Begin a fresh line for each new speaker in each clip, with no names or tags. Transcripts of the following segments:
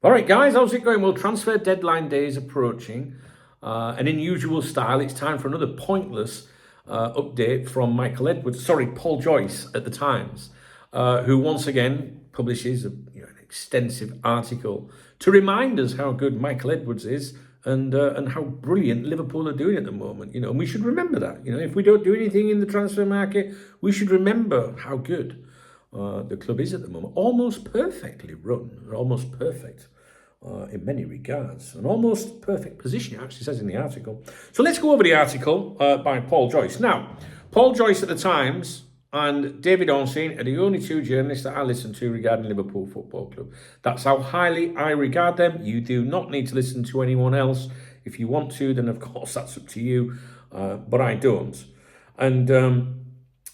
All right, guys, how's it going? Well, transfer deadline day is approaching. And in usual style, it's time for another pointless update from Paul Joyce at the Times, who once again publishes an extensive article to remind us how good Michael Edwards is and how brilliant Liverpool are doing at the moment. And we should remember that. If we don't do anything in the transfer market, we should remember how good the club is at the moment. Almost perfectly run, almost perfect in many regards. An almost perfect position, it actually says in the article. So let's go over the article by Paul Joyce. Now, Paul Joyce at the Times and David Ornstein are the only two journalists that I listen to regarding Liverpool Football Club. That's how highly I regard them. You do not need to listen to anyone else. If you want to, then of course that's up to you, but I don't. And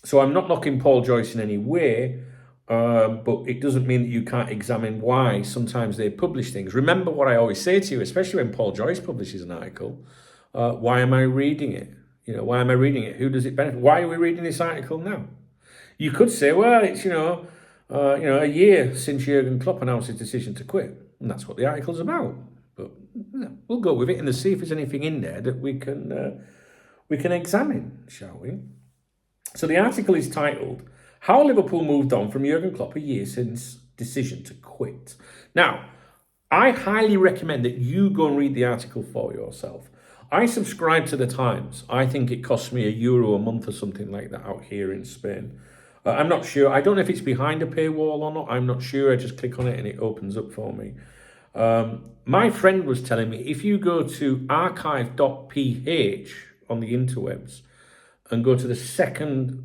so I'm not knocking Paul Joyce in any way, but it doesn't mean that you can't examine why sometimes they publish things. Remember what I always say to you, especially when Paul Joyce publishes an article, why am I reading it? Why am I reading it? Who does it benefit? Why are we reading this article now? You could say, well, it's, a year since Jurgen Klopp announced his decision to quit. And that's what the article's about. But we'll go with it and see if there's anything in there that we can examine, shall we? So the article is titled, How Liverpool Moved On from Jurgen Klopp a Year Since Decision to Quit. Now, I highly recommend that you go and read the article for yourself. I subscribe to the Times. I think it costs me €1 a month or something like that out here in Spain. I'm not sure. I don't know if it's behind a paywall or not. I'm not sure. I just click on it and it opens up for me. My friend was telling me, if you go to archive.ph on the interwebs and go to the second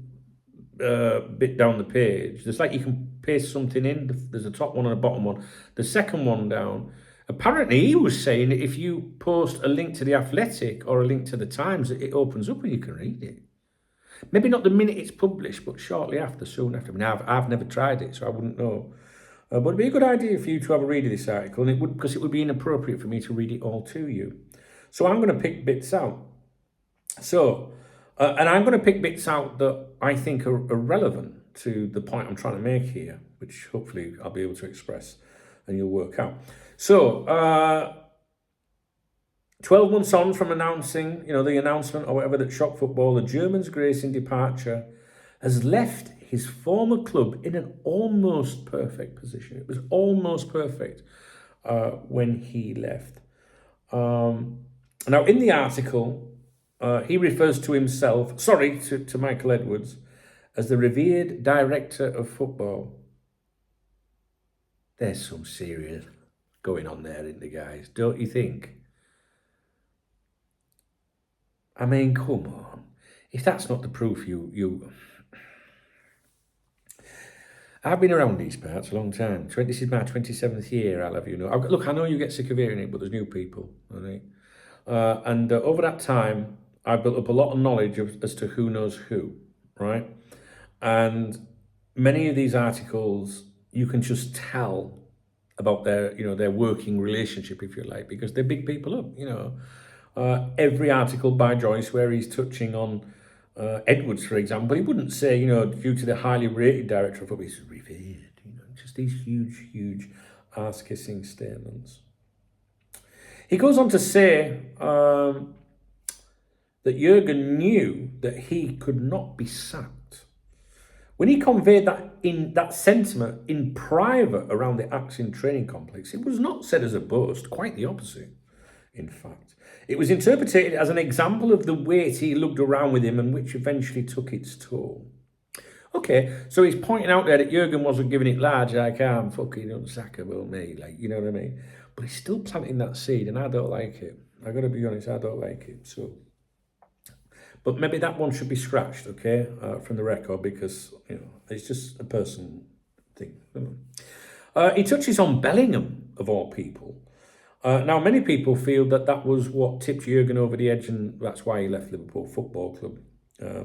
bit down the page, there's like you can paste something in. There's a top one and a bottom one. The second one down, apparently he was saying that if you post a link to The Athletic or a link to the Times, it opens up and you can read it. Maybe not the minute it's published, but shortly after, soon after. I mean, I've never tried it, so I wouldn't know. But it'd be a good idea for you to have a read of this article, and because it would be inappropriate for me to read it all to you. So I'm going to pick bits out. And I'm going to pick bits out that I think are relevant to the point I'm trying to make here, which hopefully I'll be able to express and you'll work out. So, 12 months on from announcing, the announcement or whatever that shocked football, the German's gracing departure has left his former club in an almost perfect position. It was almost perfect when he left. Now, in the article, he refers to himself, to Michael Edwards, as the revered director of football. There's some serious going on there, isn't there, guys? Don't you think? I mean, come on. If that's not the proof, I've been around these parts a long time. This is my 27th year, I'll have you know. Look, I know you get sick of hearing it, but there's new people, all right? And over that time, I've built up a lot of knowledge as to who knows who, right? And many of these articles, you can just tell about their working relationship, if you like, because they're big people up, Every article by Joyce where he's touching on Edwards, for example, he wouldn't say, due to the highly rated director of football, he's revered, just these huge ass-kissing statements. He goes on to say that Jurgen knew that he could not be sacked. When he conveyed that sentiment in private around the Axin training complex, it was not said as a boast, quite the opposite, in fact. It was interpreted as an example of the weight he lugged around with him and which eventually took its toll. Okay, so he's pointing out there that Jurgen wasn't giving it large, like, I'm fucking unsackable, me, like, you know what I mean? But he's still planting that seed, and I don't like it. I got to be honest, I don't like it, so... But maybe that one should be scratched, okay, from the record, because, it's just a personal thing. He touches on Bellingham, of all people. Now, many people feel that was what tipped Jurgen over the edge, and that's why he left Liverpool Football Club,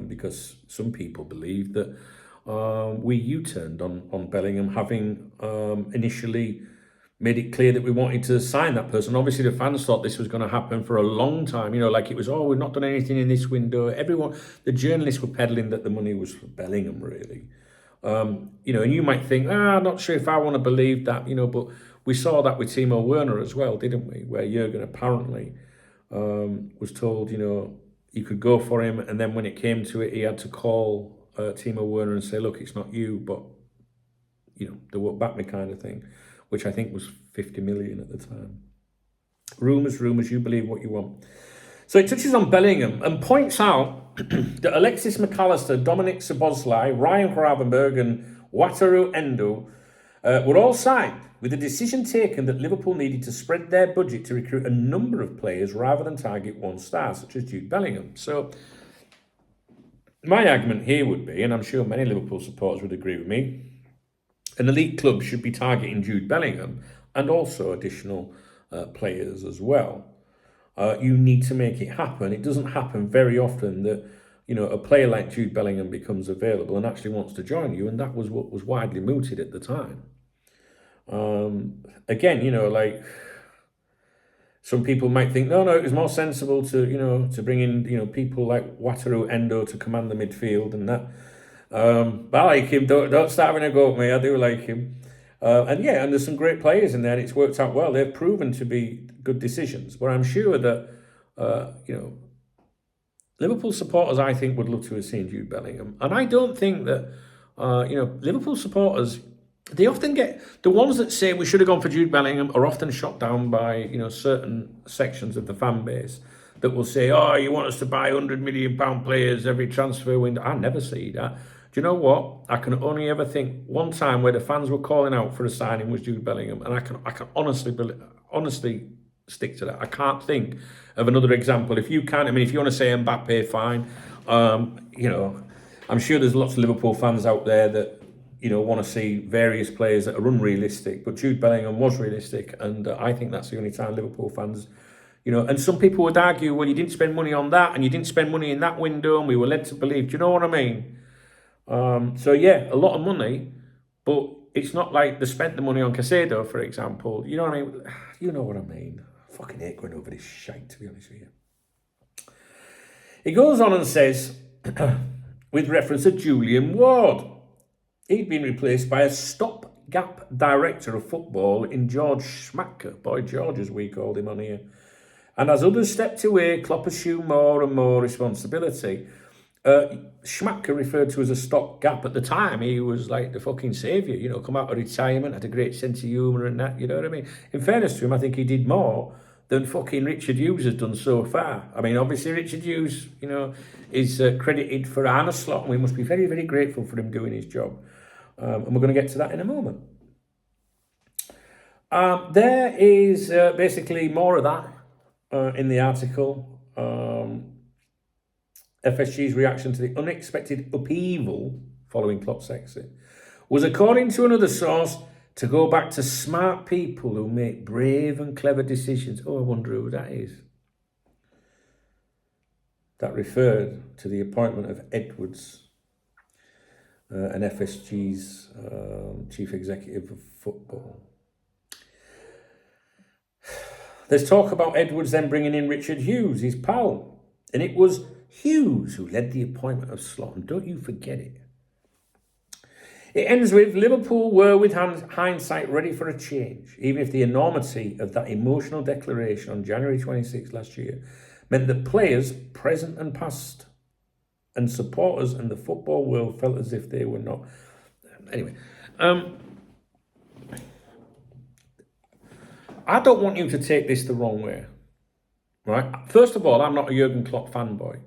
because some people believe that we U-turned on Bellingham, having initially made it clear that we wanted to sign that person. Obviously, the fans thought this was going to happen for a long time. Like it was, we've not done anything in this window. The journalists were peddling that the money was for Bellingham, really. And you might think, I'm not sure if I want to believe that, but We saw that with Timo Werner as well, didn't we? Where Jurgen apparently was told, you could go for him, and then when it came to it, he had to call Timo Werner and say, look, it's not you, but, they won't back me kind of thing, which I think was 50 million at the time. Rumours, you believe what you want. So it touches on Bellingham and points out that Alexis McAllister, Dominic Szoboszlai, Ryan Gravenberg and Wataru Endo were all signed with the decision taken that Liverpool needed to spread their budget to recruit a number of players rather than target one star, such as Jude Bellingham. So my argument here would be, and I'm sure many Liverpool supporters would agree with me, an elite club should be targeting Jude Bellingham and also additional players as well. You need to make it happen. It doesn't happen very often that, a player like Jude Bellingham becomes available and actually wants to join you, and that was what was widely mooted at the time. Again, like some people might think, no, it was more sensible to bring in, people like Wataru Endo to command the midfield and that. But I like him. Don't start having a go at me. I do like him. And there's some great players in there, and it's worked out well. They've proven to be good decisions. But I'm sure that, Liverpool supporters, I think, would love to have seen Jude Bellingham. And I don't think that, Liverpool supporters, they often get, the ones that say we should have gone for Jude Bellingham are often shot down by, certain sections of the fan base that will say, oh, you want us to buy £100 million players every transfer window. I never see that. Do you know what? I can only ever think one time where the fans were calling out for a signing was Jude Bellingham, and I can honestly stick to that. I can't think of another example. If you can, if you want to say Mbappe, fine. I'm sure there's lots of Liverpool fans out there that want to see various players that are unrealistic, but Jude Bellingham was realistic, and I think that's the only time Liverpool fans. And some people would argue, well, you didn't spend money on that, and you didn't spend money in that window, and we were led to believe. Do you know what I mean? A lot of money, but it's not like they spent the money on Caicedo, for example. You know what I mean? You know what I mean. I fucking hate going over this shite, to be honest with you. He goes on and says, with reference to Julian Ward, he'd been replaced by a stopgap director of football in George Schmacker. Boy George, as we called him on here. And as others stepped away, Klopp assumed more and more responsibility. Schmacker referred to as a stopgap at the time. He was like the fucking saviour, come out of retirement, had a great sense of humour and that, you know what I mean? In fairness to him, I think he did more than fucking Richard Hughes has done so far. Obviously Richard Hughes, is credited for Arne Slot, and we must be very, very grateful for him doing his job. And we're going to get to that in a moment. There is basically more of that in the article. FSG's reaction to the unexpected upheaval following Klopp's exit was, according to another source, to go back to smart people who make brave and clever decisions. Oh, I wonder who that is. That referred to the appointment of Edwards, an FSG's chief executive of football. There's talk about Edwards then bringing in Richard Hughes, his pal, and it was Hughes who led the appointment of Slot, and don't you forget it. It ends with, Liverpool were, with hindsight, ready for a change, even if the enormity of that emotional declaration on January 26th last year meant that players, present and past, and supporters and the football world felt as if they were not. Anyway, I don't want you to take this the wrong way, right? First of all, I'm not a Jurgen Klopp fanboy.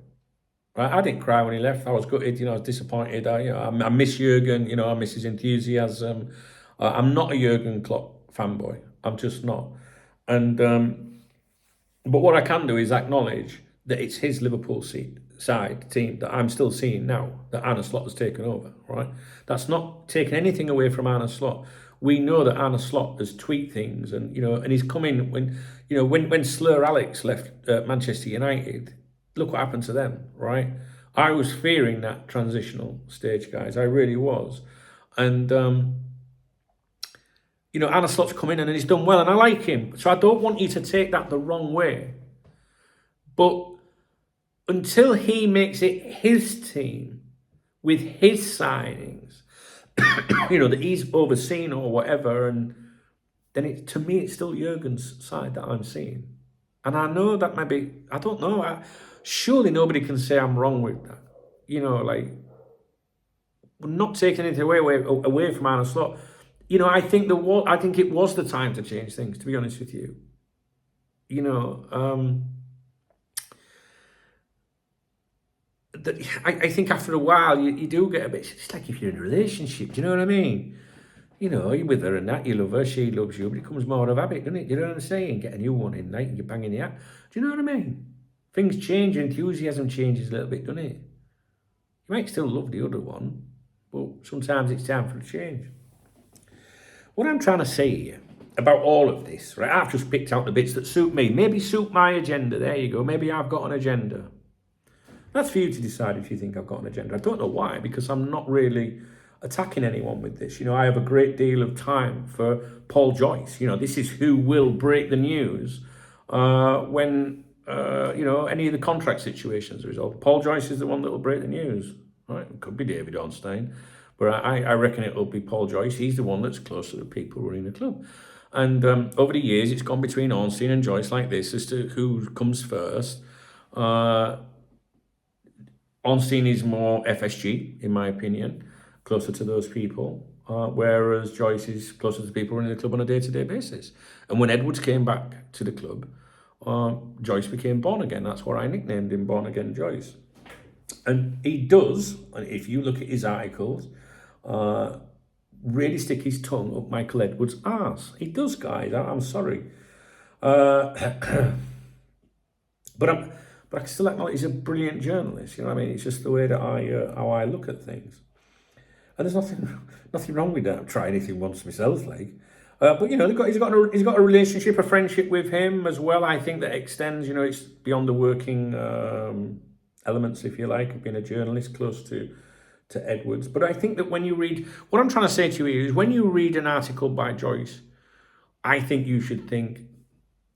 Right, I didn't cry when he left. I was gutted, I was disappointed. I miss Jurgen, I miss his enthusiasm. I'm not a Jurgen Klopp fanboy. I'm just not. And but what I can do is acknowledge that it's his Liverpool side team that I'm still seeing now, that Arne Slot has taken over, right? That's not taking anything away from Arne Slot. We know that Arne Slot has tweaked things, and and he's come in when Slur Alex left Manchester United. Look what happened to them, right? I was fearing that transitional stage, guys. I really was. And, Arne Slot's come in and he's done well, and I like him. So I don't want you to take that the wrong way. But until he makes it his team with his signings, that he's overseen or whatever, and then to me, it's still Jurgen's side that I'm seeing. And I know that maybe, I don't know, surely nobody can say I'm wrong with that. Like, we're not taking anything away from Arne Slot. I think I think it was the time to change things, to be honest with you. I think after a while, you do get a bit, it's like if you're in a relationship, do you know what I mean? You're with her and that, you love her, she loves you, but it becomes more of habit, doesn't it? You know what I'm saying? Get a new one in, like, you're banging the out. Do you know what I mean? Things change, enthusiasm changes a little bit, doesn't it? You might still love the other one, but sometimes it's time for a change. What I'm trying to say here about all of this, right? I've just picked out the bits that suit me, maybe suit my agenda. There you go. Maybe I've got an agenda. That's for you to decide if you think I've got an agenda. I don't know why, because I'm not really attacking anyone with this. I have a great deal of time for Paul Joyce. This is who will break the news when any of the contract situations are resolved. Paul Joyce is the one that will break the news. Right? It could be David Ornstein, but I reckon it will be Paul Joyce. He's the one that's close to the people running the club. And over the years, it's gone between Ornstein and Joyce like this as to who comes first. Ornstein is more FSG, in my opinion, closer to those people, whereas Joyce is closer to the people running the club on a day-to-day basis. And when Edwards came back to the club, Joyce became Born Again. That's what I nicknamed him, Born Again Joyce. And he does, and if you look at his articles, really stick his tongue up Michael Edwards' arse. He does, guys. I'm sorry. But I still acknowledge he's a brilliant journalist. You know what I mean? It's just the way that how I look at things. And there's nothing wrong with that. I've tried anything once myself, like. But he's got a relationship, a friendship with him as well. I think that extends. It's beyond the working elements, if you like, of being a journalist close to Edwards. But I think that when you read, what I'm trying to say to you is, when you read an article by Joyce, I think you should think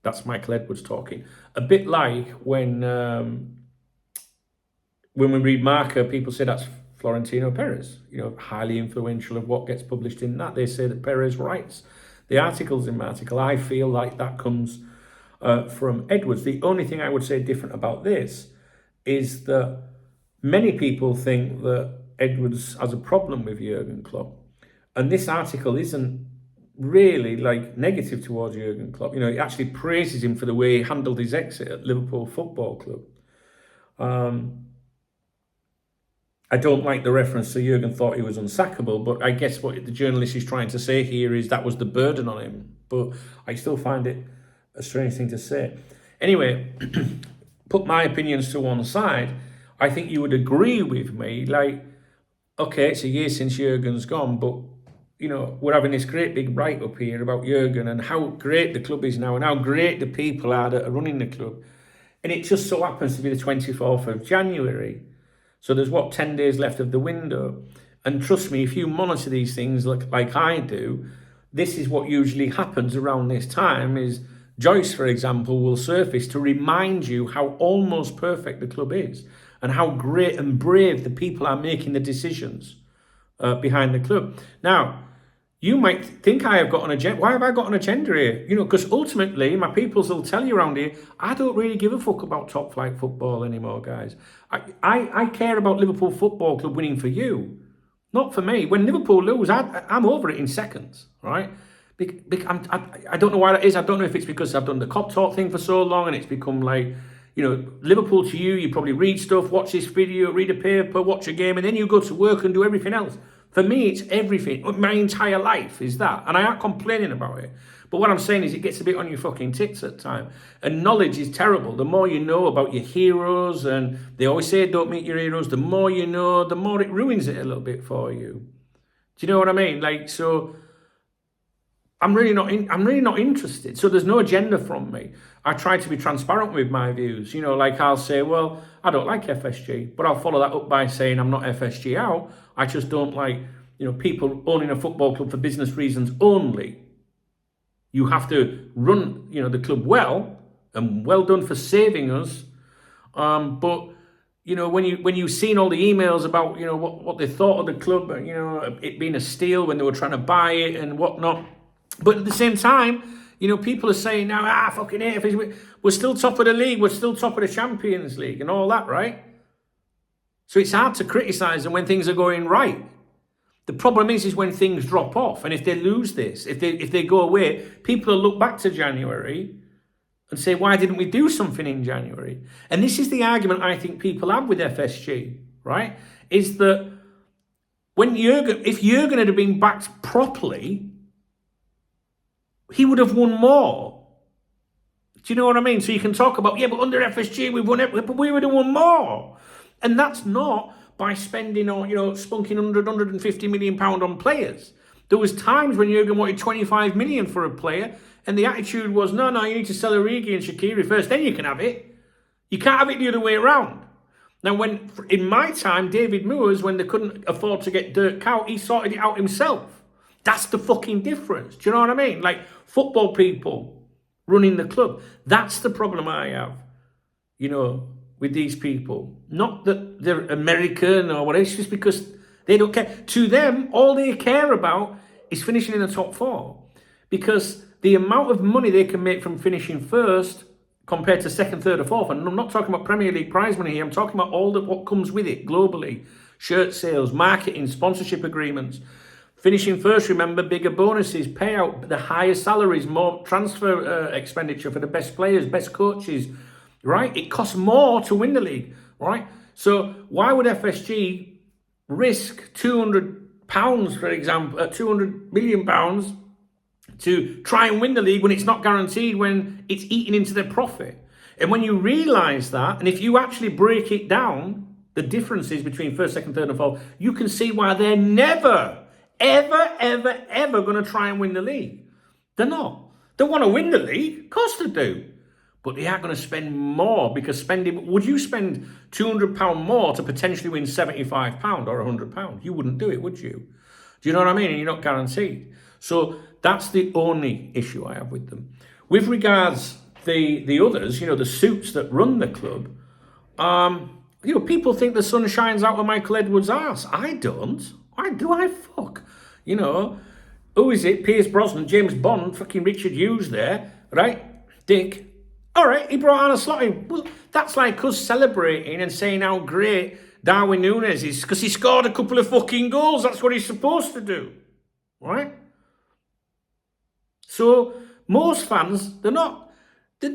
that's Michael Edwards talking. A bit like when we read Marca, people say that's Florentino Perez, highly influential of what gets published in that. They say that Perez writes the articles in Marca. I feel like that comes from Edwards. The only thing I would say different about this is that many people think that Edwards has a problem with Jurgen Klopp. And this article isn't really like negative towards Jurgen Klopp. It actually praises him for the way he handled his exit at Liverpool Football Club. I don't like the reference to Jurgen thought he was unsackable, but I guess what the journalist is trying to say here is that was the burden on him. But I still find it a strange thing to say. Anyway, put my opinions to one side. I think you would agree with me, like, okay, it's a year since Jurgen's gone, but we're having this great big write-up here about Jurgen and how great the club is now and how great the people are that are running the club. And it just so happens to be the 24th of January. So there's, 10 days left of the window. And trust me, if you monitor these things like I do, this is what usually happens around this time is Joyce, for example, will surface to remind you how almost perfect the club is and how great and brave the people are making the decisions behind the club. Now, you might think I have got an agenda. Why have I got an agenda here? Because ultimately, my peoples will tell you around here, I don't really give a fuck about top flight football anymore, guys. I care about Liverpool Football Club winning for you, not for me. When Liverpool lose, I'm over it in seconds, right? I don't know why that is. I don't know if it's because I've done the cop talk thing for so long and it's become like, Liverpool to you probably read stuff, watch this video, read a paper, watch a game, and then you go to work and do everything else. For me, it's everything. My entire life is that. And I aren't complaining about it. But what I'm saying is it gets a bit on your fucking tits at time. And knowledge is terrible. The more you know about your heroes, and they always say don't meet your heroes, the more you know, the more it ruins it a little bit for you. Do you know what I mean? Like, so I'm really not interested. So there's no agenda from me. I try to be transparent with my views. Like I'll say, well, I don't like FSG, but I'll follow that up by saying I'm not FSG out. I just don't like, people owning a football club for business reasons only. You have to run, the club well, and well done for saving us. But when you've seen all the emails about, what they thought of the club, it being a steal when they were trying to buy it and whatnot, But at the same time, people are saying now, fucking hate FSG. We're still top of the league. We're still top of the Champions League and all that, right? So it's hard to criticise them when things are going right. The problem is when things drop off, and if they lose this, if they go away, people will look back to January and say, why didn't we do something in January? And this is the argument I think people have with FSG, right? Is that if Jurgen had been backed properly, he would have won more. Do you know what I mean? So you can talk about, but under FSG we've won it, but we would have won more. And that's not by spending or, spunking 150 million pound on players. There was times when Jurgen wanted 25 million for a player, and the attitude was, no, you need to sell Origi and Shaqiri first, then you can have it. You can't have it the other way around. Now, in my time, David Moores, when they couldn't afford to get Dirk out, he sorted it out himself. That's the fucking difference. Do you know what I mean? Like, football people running the club. That's the problem I have, with these people. Not that they're American or whatever, it's just because they don't care. To them, all they care about is finishing in the top four. Because the amount of money they can make from finishing first compared to second, third or fourth, and I'm not talking about Premier League prize money here, I'm talking about what comes with it globally. Shirt sales, marketing, sponsorship agreements. Finishing first, remember, bigger bonuses, payout, the higher salaries, more transfer expenditure for the best players, best coaches, right? It costs more to win the league, right? So why would FSG risk £200, for example, £200 million to try and win the league when it's not guaranteed, when it's eaten into their profit? And when you realise that, and if you actually break it down, the differences between first, second, third and fourth, you can see why they're never, ever going to try and win the league. They're not. They want to win the league, of course they do. But they are going to spend more, because would you spend £200 more to potentially win £75 or £100? You wouldn't do it, would you? Do you know what I mean? And you're not guaranteed. So that's the only issue I have with them. With regards the others, the suits that run the club, people think the sun shines out of Michael Edwards' arse. I don't. Why do I fuck? Who is it? Pierce Brosnan, James Bond, fucking Richard Hughes there, right? Dick. All right, he brought Arne Slot in. Well, that's like us celebrating and saying how great Darwin Núñez is because he scored a couple of fucking goals. That's what he's supposed to do, right? So most fans,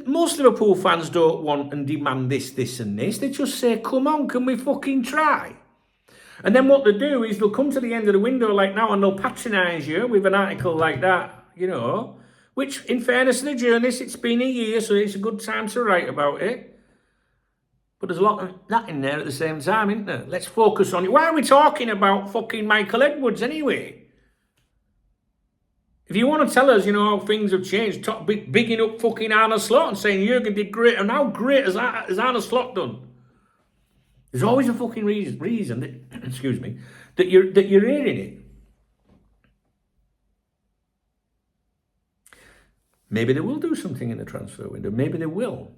most Liverpool fans don't want and demand this and this. They just say, come on, can we fucking try? And then what they do is they'll come to the end of the window like now and they'll patronise you with an article like that, which, in fairness to the journalists, it's been a year, so it's a good time to write about it. But there's a lot of that in there at the same time, isn't there? Let's focus on it. Why are we talking about fucking Michael Edwards anyway? If you want to tell us, how things have changed, bigging up fucking Arne Slot and saying Jurgen did great, and how great has Arne Slot done? There's always a fucking reason that, excuse me, that you're hearing it. Maybe they will do something in the transfer window. Maybe they will.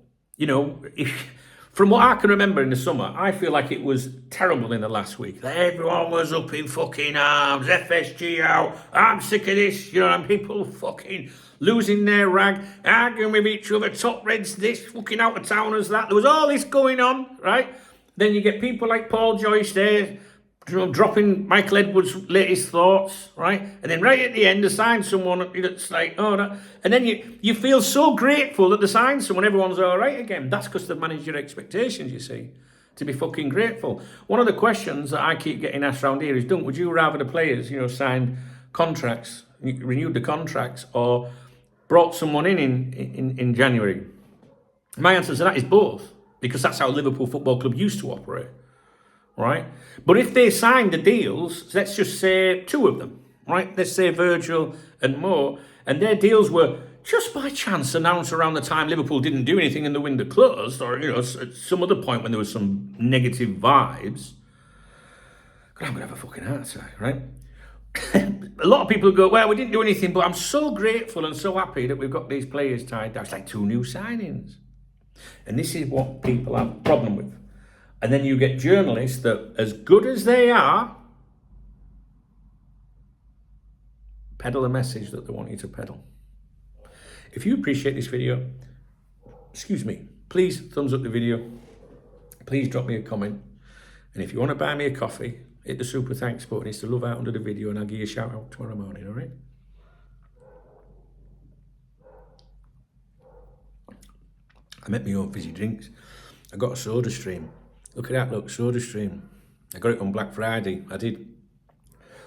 From what I can remember in the summer, I feel like it was terrible in the last week. Everyone was up in fucking arms, FSG out, I'm sick of this, and people fucking losing their rag, arguing with each other, top reds this, fucking out of towners that. There was all this going on, right? Then you get people like Paul Joyce there, dropping Michael Edwards' latest thoughts, right? And then right at the end, they sign someone that's like, and then you feel so grateful that they signed someone, everyone's all right again. That's because they've managed your expectations, you see, to be fucking grateful. One of the questions that I keep getting asked around here is, would you rather the players, signed contracts, renewed the contracts, or brought someone in January? My answer to that is both, because that's how Liverpool Football Club used to operate. Right? But if they signed the deals, let's just say two of them, right? Let's say Virgil and Mo, and their deals were just by chance announced around the time Liverpool didn't do anything and the window closed, or, at some other point when there was some negative vibes. God, I'm going to have a fucking heart attack, right? A lot of people go, well, we didn't do anything, but I'm so grateful and so happy that we've got these players tied down. It's like 2 new signings. And this is what people have a problem with. And then you get journalists that, as good as they are, peddle a message that they want you to peddle. If you appreciate this video, excuse me, please thumbs up the video. Please drop me a comment. And if you want to buy me a coffee, hit the super thanks button. It's the love out under the video, and I'll give you a shout out tomorrow morning, all right? I make my own fizzy drinks. I got a soda stream. Look at that, look, soda stream. I got it on Black Friday. I did.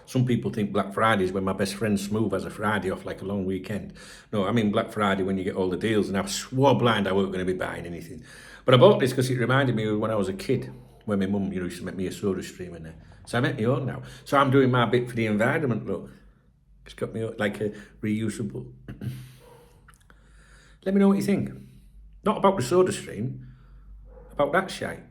Some people think Black Friday is when my best friend Smooth has a Friday off, like a long weekend. No, I mean Black Friday when you get all the deals, and I swore blind I weren't going to be buying anything. But I bought this because it reminded me of when I was a kid, when my mum used to make me a soda stream in there. So I make my own now. So I'm doing my bit for the environment, look. It's got me like a reusable. Let me know what you think. Not about the soda stream, about that shite.